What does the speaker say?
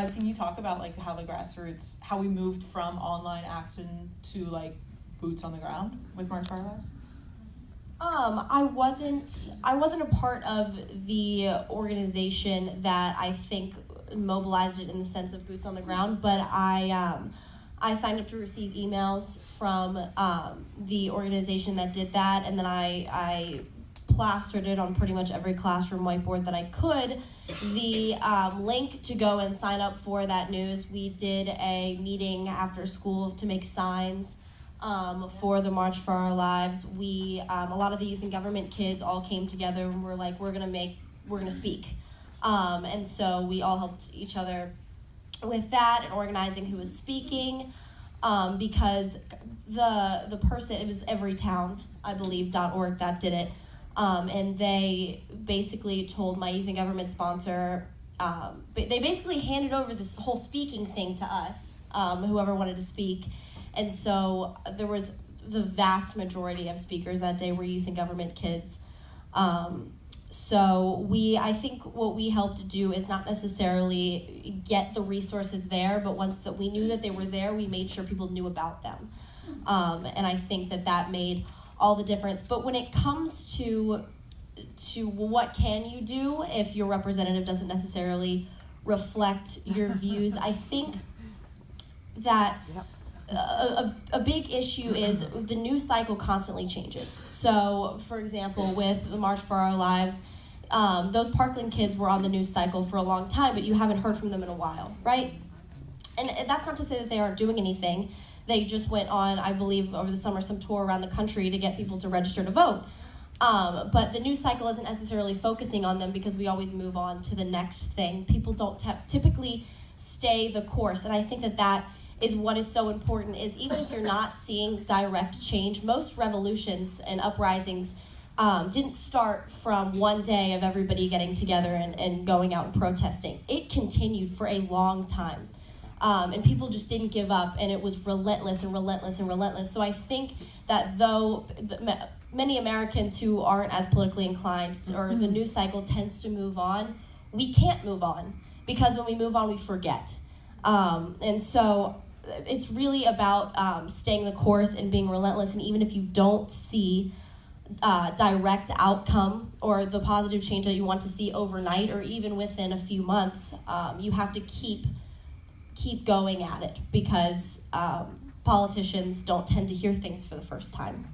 Can you talk about like how the grassroots, how we moved from online action to like boots on the ground with March for Our Lives? I wasn't a part of the organization that I think mobilized it in the sense of boots on the ground, but I signed up to receive emails from the organization that did that, and then I plastered it on pretty much every classroom whiteboard that I could. The link to go and sign up for that news. We did a meeting after school to make signs for the March for Our Lives. We a lot of the youth and government kids all came together and were like, we're gonna speak, and so we all helped each other with that and organizing who was speaking, because the person, it was Everytown, I believe, .org that did it, and they basically told my youth and government sponsor, they basically handed over this whole speaking thing to us, whoever wanted to speak. And so there was the vast majority of speakers that day were youth and government kids. So I think what we helped do is not necessarily get the resources there, but once that we knew that they were there, we made sure people knew about them. And I think that made all the difference. But when it comes to what can you do if your representative doesn't necessarily reflect your views, I think that a big issue is the news cycle constantly changes. So, for example, with the March for Our Lives, those Parkland kids were on the news cycle for a long time, but you haven't heard from them in a while, right? And that's not to say that they aren't doing anything. They just went on, I believe, over the summer, some tour around the country to get people to register to vote. But the news cycle isn't necessarily focusing on them because we always move on to the next thing. People don't typically stay the course, and I think that is what is so important, is even if you're not seeing direct change, most revolutions and uprisings didn't start from one day of everybody getting together and going out and protesting. It continued for a long time. And people just didn't give up, and it was relentless and relentless and relentless. So I think that though many Americans who aren't as politically inclined, or the news cycle tends to move on, we can't move on, because when we move on, we forget. And so it's really about staying the course and being relentless, and even if you don't see direct outcome or the positive change that you want to see overnight or even within a few months, you have to keep going at it, because politicians don't tend to hear things for the first time.